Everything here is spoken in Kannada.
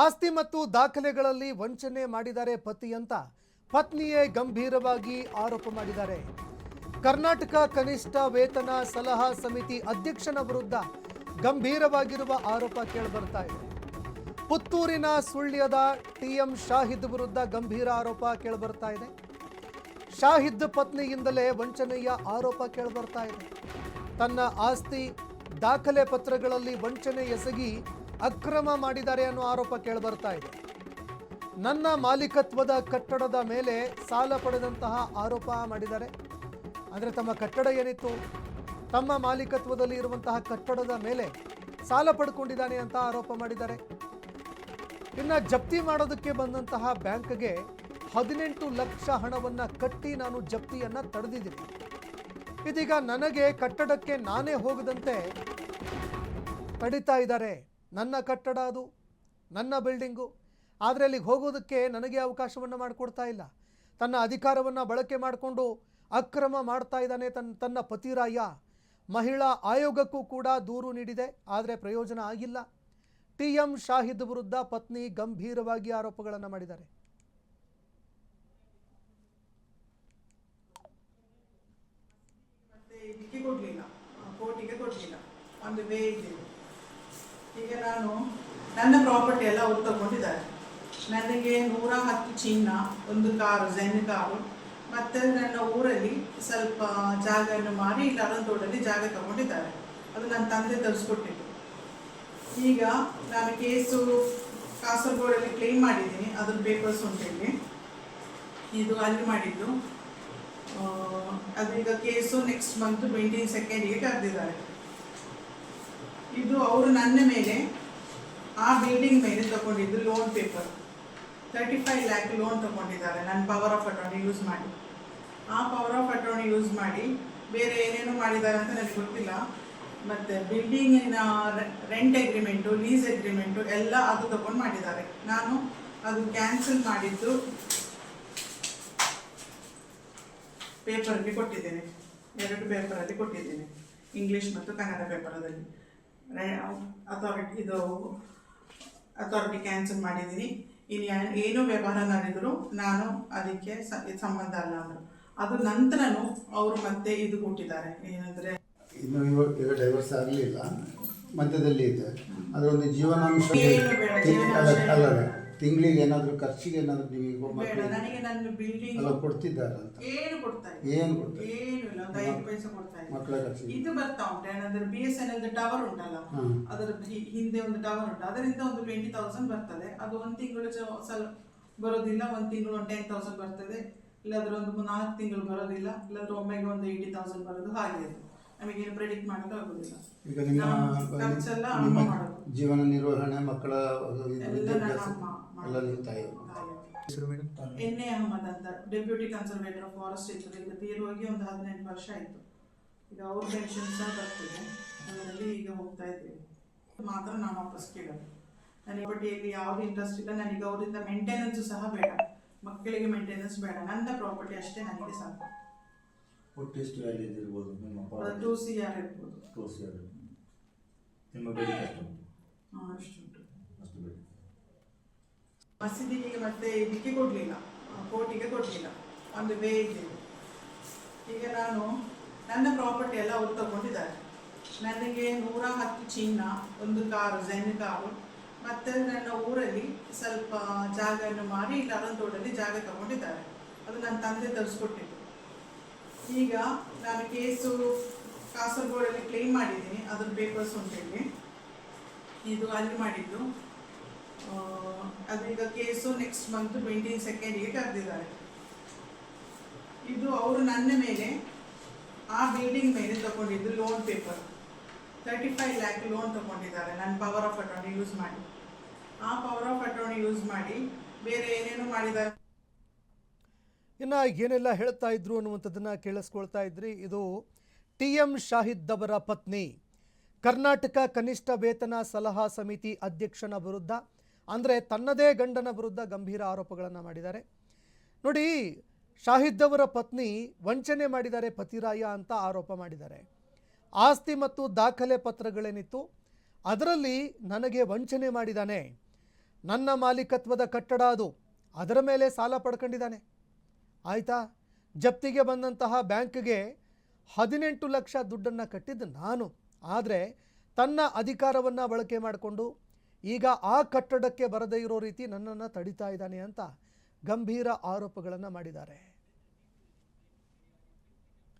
ಆಸ್ತಿ ಮತ್ತು ದಾಖಲೆಗಳಲ್ಲಿ ವಂಚನೆ ಮಾಡಿದ್ದಾರೆ ಪತಿ ಅಂತ ಪತ್ನಿಯೇ ಗಂಭೀರವಾಗಿ ಆರೋಪ ಮಾಡಿದ್ದಾರೆ. ಕರ್ನಾಟಕ ಕನಿಷ್ಠ ವೇತನ ಸಲಹಾ ಸಮಿತಿ ಅಧ್ಯಕ್ಷನ ವಿರುದ್ಧ ಗಂಭೀರವಾಗಿರುವ ಆರೋಪ ಕೇಳಿಬರ್ತಾ ಇದೆ. ಪುತ್ತೂರಿನ ಸುಳ್ಯದ ಟಿಎಂ ಶಾಹಿದ್ ವಿರುದ್ಧ ಗಂಭೀರ ಆರೋಪ ಕೇಳಿಬರ್ತಾ ಇದೆ. ಶಾಹಿದ್ ಪತ್ನಿಯಿಂದಲೇ ವಂಚನೆಯ ಆರೋಪ ಕೇಳಿಬರ್ತಾ ಇದೆ. ತನ್ನ ಆಸ್ತಿ ದಾಖಲೆ ಪತ್ರಗಳಲ್ಲಿ ವಂಚನೆ ಎಸಗಿ ಅಕ್ರಮ ಮಾಡಿದ್ದಾರೆ ಅನ್ನೋ ಆರೋಪ ಕೇಳಿಬರ್ತಾ ಇದೆ. ನನ್ನ ಮಾಲೀಕತ್ವದ ಕಟ್ಟಡದ ಮೇಲೆ ಸಾಲ ಪಡೆದಂತಹ ಆರೋಪ ಮಾಡಿದ್ದಾರೆ. ಅಂದರೆ ತಮ್ಮ ಕಟ್ಟಡ ಏನಿತ್ತು, ತಮ್ಮ ಮಾಲೀಕತ್ವದಲ್ಲಿ ಇರುವಂತಹ ಕಟ್ಟಡದ ಮೇಲೆ ಸಾಲ ಪಡ್ಕೊಂಡಿದ್ದಾನೆ ಅಂತ ಆರೋಪ ಮಾಡಿದ್ದಾರೆ. ಇನ್ನು ಜಪ್ತಿ ಮಾಡೋದಕ್ಕೆ ಬಂದಂತಹ ಬ್ಯಾಂಕ್ಗೆ 18 ಲಕ್ಷ ಹಣವನ್ನು ಕಟ್ಟಿ ನಾನು ಜಪ್ತಿಯನ್ನು ತಡೆದಿದ್ದೀನಿ. ಇದೀಗ ನನಗೆ ಕಟ್ಟಡಕ್ಕೆ ನಾನೇ ಹೋಗದಂತೆ ತಡಿತಾ ಇದ್ದಾರೆ. ನನ್ನ ಕಟ್ಟಡ ಅದು, ನನ್ನ ಬಿಲ್ಡಿಂಗು, ಆದರೆ ಅಲ್ಲಿಗೆ ಹೋಗೋದಕ್ಕೆ ನನಗೆ ಅವಕಾಶವನ್ನು ಮಾಡಿಕೊಡ್ತಾ ಇಲ್ಲ. ತನ್ನ ಅಧಿಕಾರವನ್ನು ಬಳಕೆ ಮಾಡಿಕೊಂಡು ಅಕ್ರಮ ಮಾಡ್ತಾ ಇದ್ದಾನೆ ತನ್ನ ಪತಿರಾಯ. ಮಹಿಳಾ ಆಯೋಗಕ್ಕೂ ಕೂಡ ದೂರು ನೀಡಿದೆ, ಆದರೆ ಪ್ರಯೋಜನ ಆಗಿಲ್ಲ. ಟಿಎಂ ಶಾಹಿದ್ ವಿರುದ್ಧ ಪತ್ನಿ ಗಂಭೀರವಾಗಿ ಆರೋಪಗಳನ್ನು ಮಾಡಿದ್ದಾರೆ. ಕೋರ್ಟಿಗೆ ಕೊಡಲಿಲ್ಲ, ಒಂದು ವೇ ಇದೆ. ಈಗ ನಾನು ನನ್ನ ಪ್ರಾಪರ್ಟಿ ಎಲ್ಲ ಅವ್ರು ತಗೊಂಡಿದ್ದಾರೆ. ನನಗೆ 110 ಚಿನ್ನ, ಒಂದು ಕಾರು, ಝೆನ್ ಕಾರು, ಮತ್ತು ನನ್ನ ಊರಲ್ಲಿ ಸ್ವಲ್ಪ ಜಾಗವನ್ನು ಮಾರಿ ಇಲ್ಲಿ ಅರಂತೋಡಲ್ಲಿ ಜಾಗ ತಗೊಂಡಿದ್ದಾರೆ. ಅದು ನನ್ನ ತಂದೆ ತರಿಸ್ಕೊಟ್ಟಿದ್ದು. ಈಗ ನಾನು ಕೇಸು ಕಾಸರಗೋಡಲ್ಲಿ ಕ್ಲೇಮ್ ಮಾಡಿದ್ದೀನಿ, ಅದ್ರ ಪೇಪರ್ಸ್ ಉಂಟಲ್ಲಿ. ಇದು ಅಲ್ಲಿ ಮಾಡಿದ್ದು. ಅದೀಗ ಕೇಸು ನೆಕ್ಸ್ಟ್ ಮಂತ್ 22ಗೆ ಕರೆದಿದ್ದಾರೆ. ಇದು ಅವರು ನನ್ನ ಮೇಲೆ, ಆ ಬಿಲ್ಡಿಂಗ್ ಮೇಲೆ ತಗೊಂಡಿದ್ದು ಲೋನ್ ಪೇಪರ್ 35 ಲ್ಯಾಕ್ ಲೋನ್ ತಗೊಂಡಿದ್ದಾರೆ ನನ್ನ ಪವರ್ ಆಫ್ ಅಟಾರ್ನಿ ಯೂಸ್ ಮಾಡಿ. ಆ ಪವರ್ ಆಫ್ ಅಟಾರ್ನಿ ಯೂಸ್ ಮಾಡಿ ಬೇರೆ ಏನೇನು ಮಾಡಿದ್ದಾರೆ ಅಂತ ನನಗೆ ಗೊತ್ತಿಲ್ಲ. ಮತ್ತು ಬಿಲ್ಡಿಂಗಿನ ರೆಂಟ್ ಅಗ್ರಿಮೆಂಟು, ಲೀಸ್ ಅಗ್ರಿಮೆಂಟು ಎಲ್ಲ ಅದು ತಗೊಂಡು ಮಾಡಿದ್ದಾರೆ. ನಾನು ಅದು ಕ್ಯಾನ್ಸಲ್ ಮಾಡಿದ್ದು ಪೇಪರ್ಗೆ ಕೊಟ್ಟಿದ್ದೇನೆ. 2 ಪೇಪರಲ್ಲಿ ಕೊಟ್ಟಿದ್ದೇನೆ, ಇಂಗ್ಲೀಷ್ ಮತ್ತು ಕನ್ನಡ ಪೇಪರದಲ್ಲಿ. ಅಥಾರಿಟಿ ಕ್ಯಾನ್ಸಲ್ ಮಾಡಿದ್ದೀನಿ. ಇನ್ನು ಏನೋ ವ್ಯವಹಾರ ನಡೆದರೂ ನಾನು ಅದಕ್ಕೆ ಸಂಬಂಧ ಅಲ್ಲ ಅಂದರು. ಅದು ನಂತರನೂ ಅವರು ಮತ್ತೆ ಇದು ಕೊಟ್ಟಿದ್ದಾರೆ, ಏನಂದರೆ ಇನ್ನು ಇವಾಗ ಡೈವರ್ಸ್ ಆಗಲಿಲ್ಲ, ಮಧ್ಯದಲ್ಲಿ ಇದೆ. ಅದರೊಂದು ಜೀವನಾಂಶ ತಿಂಗಳಿಗೆ ಏನಾದರೂ ಖರ್ಚಿಗೆ ಏನಾದರೂ ನಿಮಗೆ ನನಗೆ ನನ್ನ ಬಿಲ್ಡಿಂಗ್ ಕೊಡ್ತಿದ್ದಾರೆ ಅಂತ? ಏನು ಕೊಡ್ತಾ ಏನು ಇಲ್ಲ, 5 ಪೈಸೆ ಕೊಡ್ತಾ ಇಲ್ಲ. ಮಕ್ಕಳ ಖರ್ಚಿಗೆ ಇದು ಬರ್ತಾ ಉಂಟು, ಏನಂದ್ರೆ BSNL ಟವರ್ ಉಂಟಲ್ಲ, ಅದರ ಹಿಂದೆ ಒಂದು ಟವರ್ ಉಂಟು, ಅದರಿಂದ ಒಂದು 20,000 ಬರ್ತದೆ. ಅದು ಒಂದು ತಿಂಗಳು ಸ್ವಲ್ಪ ಬರೋದಿಲ್ಲ, ಒಂದು ತಿಂಗಳು ಒಂದು 10,000 ಬರ್ತದೆ, ಇಲ್ಲಾದ್ರೆ ಒಂದು 4 ತಿಂಗಳು ಬರೋದಿಲ್ಲ, ಇಲ್ಲಾದ್ರೆ ಒಮ್ಮೆಗೆ ಒಂದು 80,000 ಬರೋದು. ಹಾಗೆ ಅದು ನಮಗೇನು ಪ್ರೆಡಿಕ್ಟ್ ಮಾಡೋದು ಆಗೋದಿಲ್ಲ. ಈಗ ಖರ್ಚೆಲ್ಲ ನಿಮ್ಮ ಮಾಡೋದು, ಜೀವನ ನಿರ್ವಹಣೆ, ಮಕ್ಕಳ ವಿದ್ಯಾಭ್ಯಾಸ ಎಲ್ಲ ನಿಮ್ಮ ತಾಯಿ. ಎನ್ಎ ಅಹಮದ್ ಅಂತ, ಡೆಪ್ಯೂಟಿ ಕನ್ಸರ್ವೇಟರ್ ಆಫ್ ಫಾರೆಸ್ಟ್ ಇರ್ತದೆ. ಈಗ ತೀರೋಗಿ ಒಂದು 18 ವರ್ಷ ಆಯಿತು. ಈಗ ಅವ್ರ ಪೆನ್ಷನ್ ಸಹ ಬರ್ತದೆ, ಅದರಲ್ಲಿ ಈಗ ಹೋಗ್ತಾ ಇದ್ದೇವೆ. ಮಾತ್ರ ನಾನು ವಾಪಸ್ ಕೇಳೋದು. ನನಗೆ ಪ್ರಾಪರ್ಟಿಯಲ್ಲಿ ಯಾವುದು ಇಂಟ್ರೆಸ್ಟ್ ಇಲ್ಲ. ನನಗೆ ಅವರಿಂದ ಮೇಂಟೆನೆನ್ಸು ಸಹ ಬೇಡ, ಮಕ್ಕಳಿಗೆ ಮೇಂಟೆನೆನ್ಸ್ ಬೇಡ, ನನ್ನ ಪ್ರಾಪರ್ಟಿ ಅಷ್ಟೇ ನನಗೆ ಸಾಕು. ಒಟ್ಟು ಎಷ್ಟು ವ್ಯಾಲ್ಯೂ ಇರ್ಬೋದು? ನಿಮ್ಮ 2 CR ಇರ್ಬೋದು. 2 CR. ನಿಮ್ಮ ಬೇಡಿಕೆ ಎಷ್ಟು ಉಂಟು? ಅಷ್ಟುಂಟು. ಅಷ್ಟು ಬೇಡಿಕೆ. ಮಸೀದಿಗೆ ಮತ್ತೆ ಇದಕ್ಕೆ ಕೊಡಲಿಲ್ಲ, ಕೋರ್ಟಿಗೆ ಕೊಡಲಿಲ್ಲ, ಒಂದು ವೇ ಇದೆ. ಈಗ ನಾನು ನನ್ನ ಪ್ರಾಪರ್ಟಿ ಎಲ್ಲ ಅವ್ರು ತಗೊಂಡಿದ್ದಾರೆ. ನನಗೆ 110 ಚಿನ್ನ, ಒಂದು ಕಾರು, ಝೆನ್ ಕಾರು, ಮತ್ತು ನನ್ನ ಊರಲ್ಲಿ ಸ್ವಲ್ಪ ಜಾಗವನ್ನು ಮಾರಿ ಇಲ್ಲಿ ಅರಂತೋಡಲ್ಲಿ ಜಾಗ ತಗೊಂಡಿದ್ದಾರೆ. ಅದು ನನ್ನ ತಂದೆ ತರಿಸ್ಕೊಟ್ಟಿದ್ದು. ಈಗ ನಾನು ಕೇಸು ಕಾಸರಗೋಡಲ್ಲಿ ಕ್ಲೇಮ್ ಮಾಡಿದ್ದೀನಿ, ಅದ್ರ ಪೇಪರ್ಸ್ ಉಂಟಲ್ಲಿ. ಇದು ಅಲ್ಲಿ ಮಾಡಿದ್ದು. ಅದೀಗ ಕೇಸು ನೆಕ್ಸ್ಟ್ ಮಂತ್ 22ಗೆ ಕರೆದಿದ್ದಾರೆ. ಇದು ಅವರು ನನ್ನ ಮೇಲೆ, ಆ ಬಿಲ್ಡಿಂಗ್ ಮೇಲೆ ತಗೊಂಡಿದ್ದು ಲೋನ್ ಪೇಪರ್ 35 ಲ್ಯಾಕ್ ಲೋನ್ ತಗೊಂಡಿದ್ದಾರೆ ನನ್ನ ಪವರ್ ಆಫ್ ಅಟಾರ್ನಿ ಯೂಸ್ ಮಾಡಿ. ಆ ಪವರ್ ಆಫ್ ಅಟಾರ್ನಿ ಯೂಸ್ ಮಾಡಿ ಬೇರೆ ಏನೇನು ಮಾಡಿದ್ದಾರೆ. ಇನ್ನು ಏನೆಲ್ಲ ಹೇಳ್ತಾ ಇದ್ರು ಅನ್ನುವಂಥದ್ದನ್ನು ಕೇಳಿಸ್ಕೊಳ್ತಾ ಇದ್ರಿ. ಇದು ಟಿಎಂ ಶಾಹಿದ್ ಅವರ ಪತ್ನಿ ಕರ್ನಾಟಕ ಕನಿಷ್ಠ ವೇತನ ಸಲಹಾ ಸಮಿತಿ ಅಧ್ಯಕ್ಷನ ವಿರುದ್ಧ, ಅಂದರೆ ತನ್ನದೇ ಗಂಡನ ವಿರುದ್ಧ ಗಂಭೀರ ಆರೋಪಗಳನ್ನು ಮಾಡಿದ್ದಾರೆ. ನೋಡಿ, ಶಾಹಿದ್ ಅವರ ಪತ್ನಿ ವಂಚನೆ ಮಾಡಿದ್ದಾರೆ ಪತಿರಾಯ ಅಂತ ಆರೋಪ ಮಾಡಿದ್ದಾರೆ. ಆಸ್ತಿ ಮತ್ತು ದಾಖಲೆ ಪತ್ರಗಳೇನಿತ್ತು ಅದರಲ್ಲಿ ನನಗೆ ವಂಚನೆ ಮಾಡಿದ್ದಾನೆ, ನನ್ನ ಮಾಲೀಕತ್ವದ ಕಟ್ಟಡ ಅದು, ಅದರ ಮೇಲೆ ಸಾಲ ಪಡ್ಕೊಂಡಿದ್ದಾನೆ. ಆಯಿತಾ, ಜಪ್ತಿಗೆ ಬಂದಂತಹ ಬ್ಯಾಂಕ್ಗೆ 18 ಲಕ್ಷ ದುಡ್ಡನ್ನು ಕಟ್ಟಿದ್ದು ನಾನು. ಆದರೆ ತನ್ನ ಅಧಿಕಾರವನ್ನು ಬಳಕೆ ಮಾಡಿಕೊಂಡು ಈಗ ಆ ಕಟ್ಟಡಕ್ಕೆ ಬರದೇ ಇರೋ ರೀತಿ ನನ್ನನ್ನು ತಡಿತಾ ಇದ್ದಾನೆ ಅಂತ ಗಂಭೀರ ಆರೋಪಗಳನ್ನು ಮಾಡಿದ್ದಾರೆ.